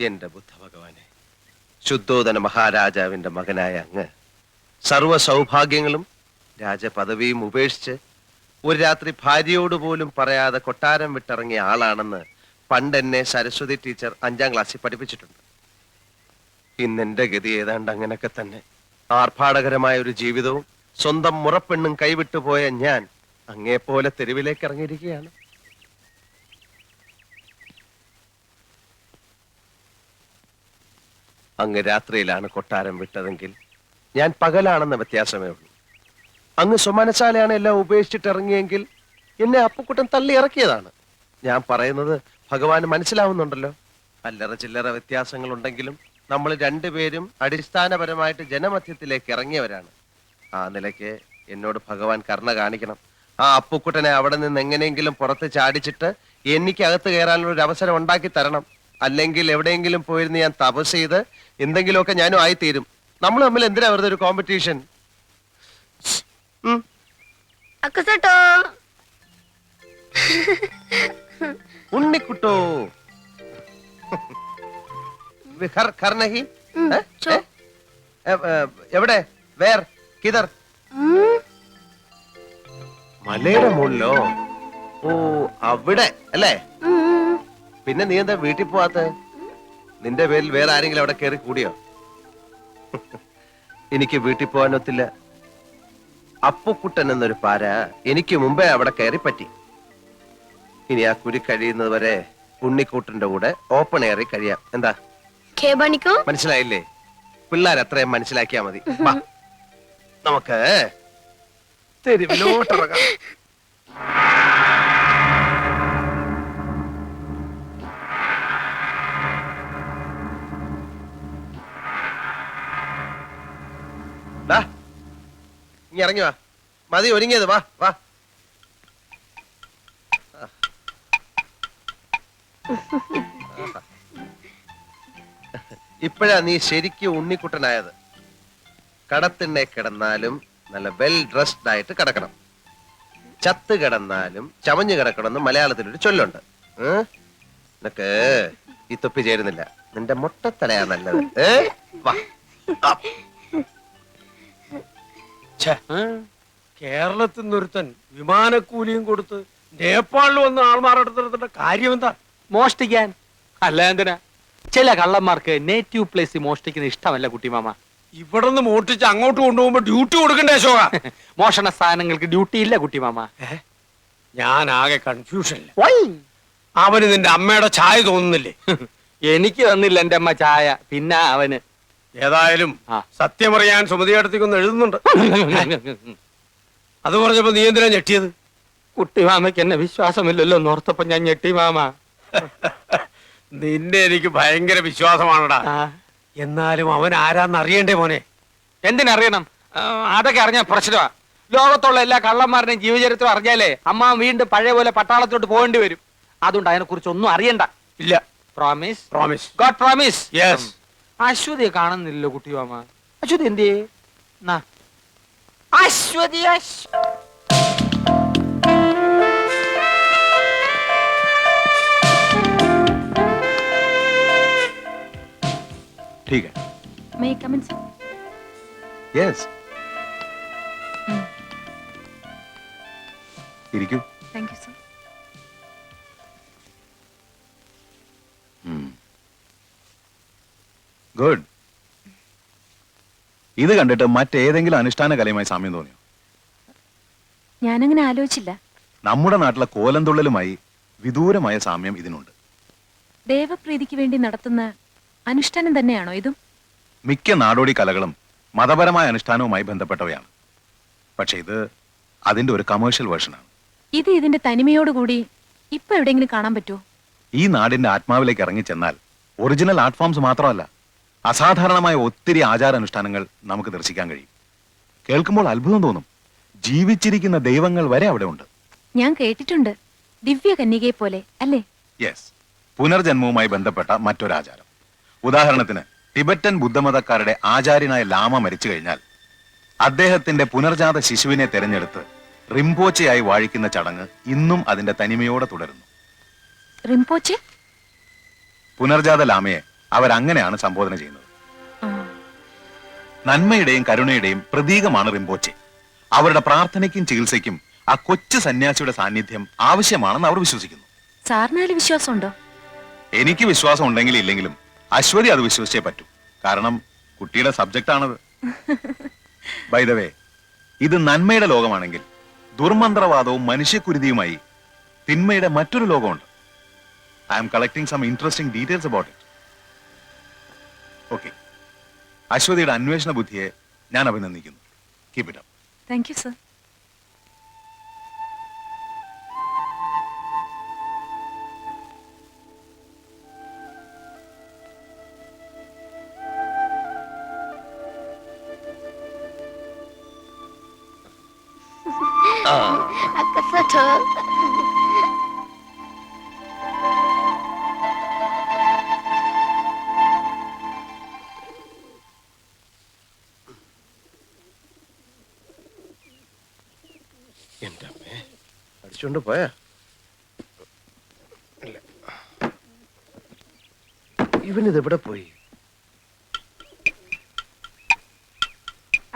എന്റെ ബുദ്ധ ഭഗവാനെ, ശുദ്ധോദന മഹാരാജാവിന്റെ മകനായ അങ്ങ് സർവ്വ സൗഭാഗ്യങ്ങളും രാജപദവിയും ഉപേക്ഷിച്ച് ഒരു രാത്രി ഭാര്യയോട് പോലും പറയാതെ കൊട്ടാരം വിട്ടിറങ്ങിയ ആളാണെന്ന് പണ്ട് എന്നെ സരസ്വതി ടീച്ചർ 5ാം ക്ലാസ്സിൽ പഠിപ്പിച്ചിട്ടുണ്ട്. ഇന്നെന്റെ ഗതി ഏതാണ്ട് അങ്ങനെയൊക്കെ തന്നെ. ആർഭാടകരമായ ഒരു ജീവിതവും സ്വന്തം മുറപ്പെണ്ണും കൈവിട്ടുപോയ ഞാൻ അങ്ങേപ്പോലെ തെരുവിലേക്ക് ഇറങ്ങിയിരിക്കുകയാണ്. അങ്ങ് രാത്രിയിലാണ് കൊട്ടാരം വിട്ടതെങ്കിൽ ഞാൻ പകലാണെന്ന വ്യത്യാസമേ ഉള്ളൂ. അങ്ങ് സ്വമനശാലയാണ് എല്ലാം ഉപേക്ഷിച്ചിട്ട് ഇറങ്ങിയെങ്കിൽ എന്നെ അപ്പുക്കുട്ടൻ തള്ളി ഇറക്കിയതാണ്. ഞാൻ പറയുന്നത് ഭഗവാന് മനസ്സിലാവുന്നുണ്ടല്ലോ. അല്ലറ ചില്ലറ വ്യത്യാസങ്ങൾ ഉണ്ടെങ്കിലും നമ്മൾ രണ്ടുപേരും അടിസ്ഥാനപരമായിട്ട് ജനമധ്യത്തിലേക്ക് ഇറങ്ങിയവരാണ്. ആ നിലയ്ക്ക് എന്നോട് ഭഗവാൻ കരുണ കാണിക്കണം. ആ അപ്പുക്കുട്ടനെ അവിടെ നിന്ന് എങ്ങനെയെങ്കിലും പുറത്ത് ചാടിച്ചിട്ട് എനിക്ക് അകത്ത് കയറാനുള്ള ഒരു അവസരം ഉണ്ടാക്കി തരണം. അല്ലെങ്കിൽ എവിടെയെങ്കിലും പോയിരുന്ന് ഞാൻ തപസ് ചെയ്ത് എന്തെങ്കിലുമൊക്കെ ഞാനും ആയിത്തീരും. നമ്മൾ തമ്മിൽ എന്തിനാ വെറുതെ ഒരു കോമ്പറ്റീഷൻ? ഉണ്ണിക്കുട്ടോ എവിടെ? വേർ കിതർ? മലയുടെ മുകളിലോ? ഓ, അവിടെ അല്ലേ? പിന്നെ നീ എന്താ വീട്ടിൽ പോവാത്ത? നിന്റെ പേരിൽ വേറെ ആരെങ്കിലും അവിടെ കയറി കൂടിയോ? എനിക്ക് വീട്ടിൽ പോകാനൊത്തില്ല. അപ്പുക്കുട്ടൻ എന്നൊരു പാര എനിക്ക് മുമ്പേ അവിടെ കയറി പറ്റി. ഇനി ആ കുരി കഴിയുന്നത് വരെ ഉണ്ണിക്കൂട്ടന്റെ കൂടെ ഓപ്പൺ എയറിൽ കഴിയാം. എന്താ മനസ്സിലായില്ലേ? പിള്ളേർ അത്രയും മനസ്സിലാക്കിയാ മതി. നമുക്ക് തെരുവിലോട്ടിറങ്ങാം. ഇനി ഇറങ്ങി വാ. മതി ഒരുങ്ങിയത്. വാ വാ. ഇപ്പോഴാ നീ ശരിക്കും ഉണ്ണിക്കുട്ടനായത്. കടത്തിണ്ണെ കിടന്നാലും നല്ല വെൽ ഡ്രസ്ഡ് ആയിട്ട് കിടക്കണം. ചത്ത് കിടന്നാലും ചമഞ്ഞു കിടക്കണമെന്ന് മലയാളത്തിലൊരു ചൊല്ലുണ്ട്. നിനക്ക് ഈ തൊപ്പി ചേരുന്നില്ല. നിന്റെ മുട്ടത്തലയാ നല്ലത്. കേരളത്തിൽ നിന്നൊരുത്തൻ വിമാനക്കൂലിയും കൊടുത്ത് നേപ്പാളിൽ വന്ന് ആൾമാരെടുത്തിടത്തിന്റെ കാര്യം എന്താ? മോഷ്ടിക്കാൻ. അല്ല എന്തിനാ? ചില കള്ളന്മാർക്ക് നേറ്റീവ് പ്ലേസ് മോഷ്ടിക്കുന്ന ഇഷ്ടമല്ല കുട്ടിമാമ. ഇവിടെ നിന്ന് മോഷ്ടിച്ച് അങ്ങോട്ട് കൊണ്ടുപോകുമ്പോ ഡ്യൂട്ടി കൊടുക്കണ്ടേ അശോക? മോഷണ സ്ഥാനങ്ങൾക്ക് ഡ്യൂട്ടി ഇല്ല കുട്ടിമാമ. ഞാൻ ആകെ കൺഫ്യൂഷനില്ല. അവന് നിന്റെ അമ്മയുടെ ചായ തോന്നുന്നില്ലേ? എനിക്ക് തന്നില്ല എന്റെ അമ്മ ചായ. പിന്നെ അവന് ഏതായാലും സത്യമറിയാൻ സുമതിയടത്തേക്കൊന്ന് എഴുതുന്നുണ്ട്. അത് പറഞ്ഞപ്പോ നീ എന്തിനാ ഞെട്ടിയത്? കുട്ടിമാമയ്ക്ക് എന്നെ വിശ്വാസമില്ലല്ലോ എന്നോർത്തപ്പോ ഞാൻ ഞെട്ടി മാമ. നിന്നെ എനിക്ക് ഭയങ്കര വിശ്വാസമാണടാ. എന്നാലും അവൻ ആരാന്ന് അറിയണ്ടേ മോനെ? എന്തിനറിയണം? അതൊക്കെ അറിഞ്ഞ പ്രശ്നമാ. ലോകത്തുള്ള എല്ലാ കള്ളന്മാരുടെയും ജീവചരിത്രം അറിഞ്ഞാലേ അമ്മ വീണ്ടും പഴയ പോലെ പട്ടാളത്തിലോട്ട് പോകേണ്ടി വരും. അതുകൊണ്ട് അതിനെ കുറിച്ച് ഒന്നും അറിയണ്ട. ഇല്ല. Promise? Promise. God promise. Yes. അശ്വതിയെ കാണുന്നില്ലല്ലോ കുട്ടിമാമ. അശ്വതി എന്തിയേ? അശ്വതി ठीक है. May I come in, sir? Yes. ഇരിക്കൂ. Thank you, sir. ഗുഡ്. ഇത് കണ്ടിട്ട് മറ്റേതെങ്കിലും അനുഷ്ഠാന കലയുമായി സാമ്യം തോന്നിയോ? ഞാനങ്ങനെ ആലോചിച്ചില്ല. നമ്മുടെ നാട്ടിലെ കോലംതുള്ളലുമായി വിദൂരമായ സാമ്യം ഇതിനുണ്ട്. ദേവപ്രീതിക്ക് വേണ്ടി നടത്തുന്ന അനുഷ്ഠാനം തന്നെയാണോ ഇതും? മിക്ക നാടോടി കലകളും മതപരമായ അനുഷ്ഠാനവുമായി ബന്ധപ്പെട്ടവയാണ്. പക്ഷെ ഇത് അതിന്റെ ഒരു കമേഴ്ഷ്യൽ വേർഷനാണ്. ഇത് ഇതിന്റെ തനിമയോടുകൂടി ഇപ്പൊ എവിടെയെങ്കിലും കാണാൻ പറ്റുമോ? ഈ നാടിന്റെ ആത്മാവിലേക്ക് ഇറങ്ങിച്ചെന്നാൽ ഒറിജിനൽ ആർട്ട് ഫോംസ് മാത്രമല്ല, അസാധാരണമായ ഒത്തിരി ആചാരാനുഷ്ഠാനങ്ങൾ നമുക്ക് ദർശിക്കാൻ കഴിയും. കേൾക്കുമ്പോൾ അത്ഭുതം തോന്നും. ജീവിച്ചിരിക്കുന്ന ദൈവങ്ങൾ വരെ അവിടെ ഉണ്ട്. ഞാൻ കേട്ടിട്ടുണ്ട്. ദിവ്യ കന്യകയെ പോലെ അല്ലേ? യെസ്. പുനർജന്മവുമായി ബന്ധപ്പെട്ട മറ്റൊരാചാരം. ഉദാഹരണത്തിന് ടിബറ്റൻ ബുദ്ധമതക്കാരുടെ ആചാര്യനായ ലാമ മരിച്ചു കഴിഞ്ഞാൽ അദ്ദേഹത്തിന്റെ പുനർജാത ശിശുവിനെ തെരഞ്ഞെടുത്ത് റിംപോച്ചയായി വാഴിക്കുന്ന ചടങ്ങ് ഇന്നും അതിന്റെ തനിമയോടെ തുടരുന്നു. റിംപോച്ചെ? പുനർജാത ലാമയെ അവരങ്ങനെയാണ് സംബോധന ചെയ്യുന്നത്. ആ, നന്മയുടെയും കരുണയുടെയും പ്രതീകമാണ് റിംപോച്ചെ. അവരുടെ പ്രാർത്ഥനയ്ക്കും ചികിത്സയ്ക്കും ആ കൊച്ചു സന്യാസിയുടെ സാന്നിധ്യം ആവശ്യമാണെന്ന് അവർ വിശ്വസിക്കുന്നു. സാറിനാല് വിശ്വാസമുണ്ടോ? എനിക്ക് വിശ്വാസം ഉണ്ടെങ്കിലും ഇല്ലെങ്കിലും അശ്വതി അത് വിശ്വസിച്ചേ പറ്റൂ. കാരണം കുട്ടിയുടെ സബ്ജക്റ്റ് ആണത്. ബൈ ദ വേ, ഇത് നന്മയുടെ ലോകമാണെങ്കിൽ ദുർമന്ത്രവാദവും മനുഷ്യക്കുരുതിയുമായി തിന്മയുടെ മറ്റൊരു ലോകമുണ്ട്. I am collecting some interesting details about it. Okay, അശ്വതിയുടെ അന്വേഷണ ബുദ്ധിയെ ഞാൻ അഭിനന്ദിക്കുന്നു. Keep it up. Thank you sir. Akasata. എന്റെ അമ്മേ, അടിച്ചോണ്ട് പോയാ? ഇല്ല. ഇവനിത് എവിടെ പോയി?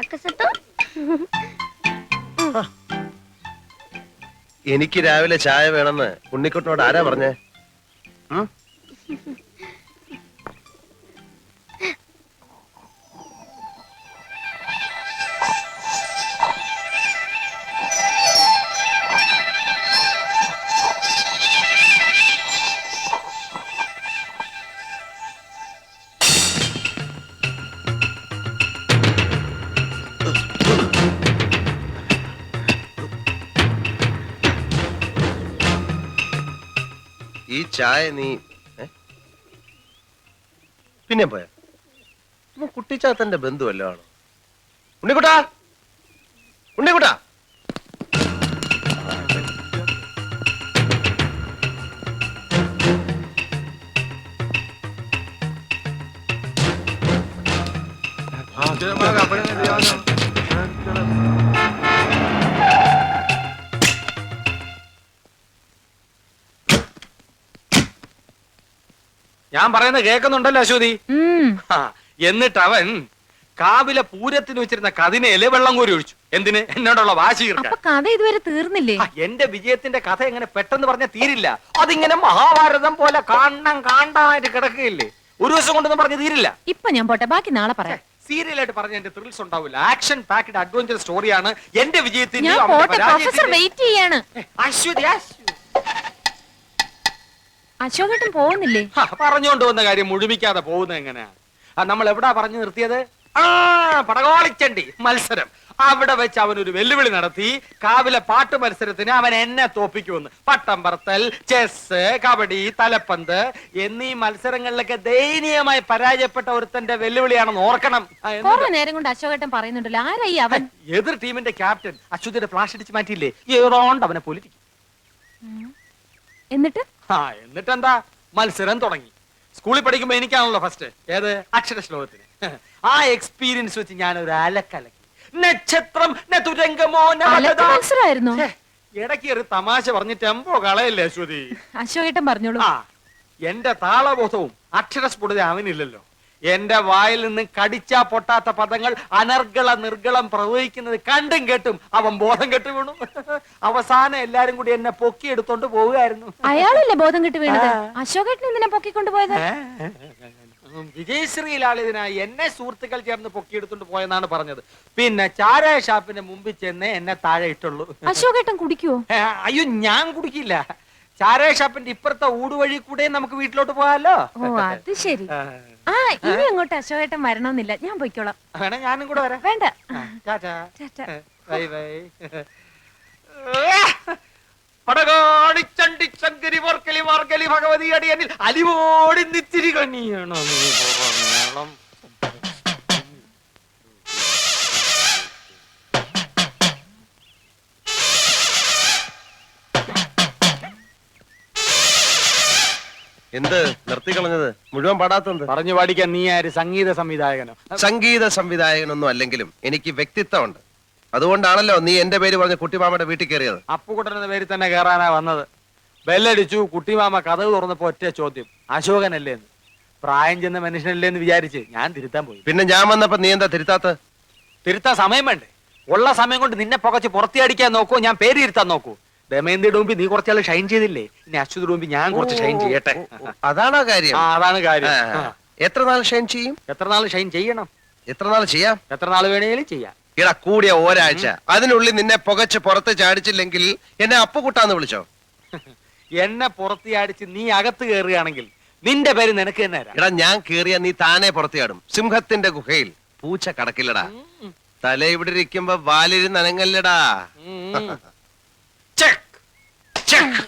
Akasata. എനിക്ക് രാവിലെ ചായ വേണമെന്ന് ഉണ്ണിക്കുട്ടനോട് ആരാ പറഞ്ഞേ? ഉം? ഈ ചായ നീ പിന്നെ പോയ കുട്ടിച്ചാത്തന്റെ ബന്ധുവല്ലോ ആണോ? ഉണ്ണിക്കുട്ടാ, ഉണ്ണിക്കുട്ടാ. ഞാൻ പറയുന്നത് കേൾക്കുന്നുണ്ടല്ലോ അശ്വതി? ആ, എന്നിട്ട് അവൻ കാവിലെ പൂരത്തിന് വെച്ചിരുന്ന കതിനയില് വെള്ളം കോരി ഒഴിച്ചു. എന്തിന്? എന്നോടുള്ള വാശി തീർക്കാൻ. അപ്പൊ കഥ ഇതുവരെ തീർന്നില്ലേ? എന്റെ വിജയത്തിന്റെ കഥ എങ്ങനെ പെട്ടെന്ന് പറഞ്ഞാൽ തീരില്ല. അതിങ്ങനെ മഹാഭാരതം പോലെ കാണാനായിട്ട് കിടക്കുകയില്ലേ? ഒരു ദിവസം കൊണ്ടൊന്നും പറഞ്ഞ് തീരില്ല. ഇപ്പൊ ഞാൻ പോട്ടെ, ബാക്കി നാളെ പറയാം. സീരിയലായിട്ട് പറഞ്ഞ എന്റെ ത്രിൽസ് ഉണ്ടാവില്ല. ആക്ഷൻ പാക്ഡ് അഡ്വഞ്ചർ സ്റ്റോറിയാണ് എന്റെ വിജയത്തിന്റെ. ഞാൻ പോട്ടെ, പ്രൊഫസർ വെയിറ്റ് ചെയ്യാണ്. അശ്വതി, അശോകേട്ടൻ പോകുന്നില്ലേ? പറഞ്ഞുകൊണ്ട് വന്ന കാര്യം മുഴുമിക്കാതെ പോകുന്നത് എങ്ങനെയാ? നമ്മൾ എവിടാ പറഞ്ഞു നിർത്തിയത്? പടകോളിച്ചണ്ടി മത്സരം. അവിടെ വെച്ച് അവൻ ഒരു വെല്ലുവിളി നടത്തി. കാവിലെ പാട്ട് മത്സരത്തിന് അവൻ എന്നെ തോപ്പിക്കുമെന്ന്. പട്ടം പറത്തൽ, ചെസ്, കബഡി, തലപ്പന്ത് എന്നീ മത്സരങ്ങളിലൊക്കെ ദയനീയമായി പരാജയപ്പെട്ട ഒരുത്തന്റെ വെല്ലുവിളിയാണെന്ന് ഓർക്കണം. കുറെ നേരം കൊണ്ട് അശോകേട്ടൻ പറയുന്നുണ്ടല്ലോ, ആരായി അവൻ? എതിർ ടീമിന്റെ ക്യാപ്റ്റൻ അശ്വതിയുടെ ഫ്ലാഷ് അടിച്ച് മാറ്റിയില്ലേ? ഏതോണ്ട് അവനെ പൊലിറ്റിക്കും. എന്നിട്ട് എന്നിട്ടെന്താ? മത്സരം തുടങ്ങി. സ്കൂളിൽ പഠിക്കുമ്പോ എനിക്കാണല്ലോ ഫസ്റ്റ്. ഏത്? അക്ഷര ശ്ലോകത്തിന്. ആ എക്സ്പീരിയൻസ് വെച്ച് ഞാൻ ഒരു അലക്കലക്കി. നക്ഷത്രം മത്സരമായിരുന്നോ? ഇടയ്ക്ക് ഒരു തമാശ പറഞ്ഞ് ടെമ്പോ കളയല്ലേ അശ്വതി? അശോകേട്ടൻ പറഞ്ഞോളൂ. ആ, എന്റെ താളബോധവും അക്ഷരസ്ഫുടത അവനില്ലല്ലോ. എന്റെ വായിൽ നിന്ന് കടിച്ചാ പൊട്ടാത്ത പദങ്ങൾ അനർഗള നിർഗളം പ്രവഹിക്കുന്നത് കണ്ടും കേട്ടും അവൻ ബോധം കെട്ടു വീണു. അവസാനം എല്ലാരും കൂടി എന്നെ പൊക്കിയെടുത്തോണ്ട് പോവുകയായിരുന്നു. അയാളല്ലേ ബോധം കെട്ട് വീണത്? അശോകേട്ടൻ എന്തിനാ പൊക്കിക്കൊണ്ട് പോയത്? വിജയശ്രീലാളിതിനായി എന്നെ സുഹൃത്തുക്കൾ ചേർന്ന് പൊക്കിയെടുത്തോണ്ട് പോയെന്നാണ് പറഞ്ഞത്. പിന്നെ ചാരായ ഷാപ്പിന്റെ മുമ്പിൽ ചെന്നേ എന്നെ താഴെ ഇട്ടുള്ളൂ. അശോകേട്ടൻ കുടിക്കുവോ? അയ്യോ, ഞാൻ കുടിക്കില്ല. ചാരായ ഷാപ്പിന്റെ ഇപ്പുറത്തെ ഊടുവഴി കൂടെ നമുക്ക് വീട്ടിലോട്ട് പോകാലോ. ഓ, അത് ശരി. ആ, ഇനി അങ്ങോട്ട് അശോകേട്ടൻ വരണമെന്നില്ല, ഞാൻ പോയിക്കോളാം. വേണേ ഞാനും കൂടെ വരാം. വേണ്ട. ടാറ്റാ. ടാറ്റാ. Bye bye. പടകാടി ചണ്ടി ചങ്കരി വർക്കലി മാർഗലി ഭഗവതി അടിയനിൽ അലിവോടി നിത്തിരി കണിയണം. എന്ത് നിർത്തി കളഞ്ഞത്? മുഴുവൻ പാടാത്തത്? പറഞ്ഞു പാടിക്കാൻ നീ ആര്? സംഗീത സംവിധായകനോ? സംഗീത സംവിധായകനൊന്നും അല്ലെങ്കിലും എനിക്ക് വ്യക്തിത്വമുണ്ട്. അതുകൊണ്ടാണല്ലോ നീ എന്റെ പേര് പറഞ്ഞ കുട്ടിമാമയുടെ വീട്ടിൽ കയറിയത്. അപ്പുകുട്ടൻ എന്ന പേരിൽ തന്നെ കയറാനാ വന്നത്. ബെല്ലടിച്ചു. കുട്ടിമാമ കഥവ് തുറന്നപ്പോ ഒറ്റ ചോദ്യം, അശോകനല്ലേ എന്ന്. പ്രായം ചെന്ന മനുഷ്യനല്ലേ എന്ന് വിചാരിച്ച് ഞാൻ തിരുത്താൻ പോയി. പിന്നെ ഞാൻ വന്നപ്പോ നീ എന്താ തിരുത്താത്ത? തിരുത്താൻ സമയം വേണ്ടേ? ഉള്ള സമയം കൊണ്ട് നിന്നെ പുകച്ച് പുറത്തിയടിക്കാൻ നോക്കൂ, ഞാൻ പേര് തിരുത്താൻ നോക്കൂ. ദമയന്തിയുടെ മുമ്പിൽ നീ കുറച്ചാൾ ഷൈൻ ചെയ്തില്ലേ, ഇനി അശ്വതിയുടെ മുമ്പിൽ ഞാൻ കുറച്ച് ഷൈൻ ചെയ്യട്ടെ. അതാണോ കാര്യം? ആ, അതാണ് കാര്യം. ആ. എത്ര നാൾ ഷൈൻ ചെയ്യും? എത്ര നാൾ ഷൈൻ ചെയ്യണം? എത്ര നാൾ ചെയ്യാം? എത്ര നാൾ വേണേലും ചെയ്യാം. ഇടാ കൂടിയ ഒരാഴ്ച. അതിനുള്ളിൽ നിന്നെ പുകച്ച് പുറത്ത് ചാടിച്ചില്ലെങ്കിൽ എന്നെ അപ്പുകുട്ടാന്ന് വിളിച്ചോ. എന്നെ പുറത്തിയടിച്ച് നീ അകത്ത് കയറുകയാണെങ്കിൽ നിന്റെ പേര് നിനക്ക് തന്നെ തരാം. എടാ ഞാൻ കേറിയ നീ താനെ പുറത്തിയാടും. സിംഹത്തിന്റെ ഗുഹയിൽ പൂച്ച കടക്കില്ലടാ. തല ഇവിടെ ഇരിക്കുമ്പോ വാലിരുന്ന് അനങ്ങല്ലടാ. ഉം. Check check.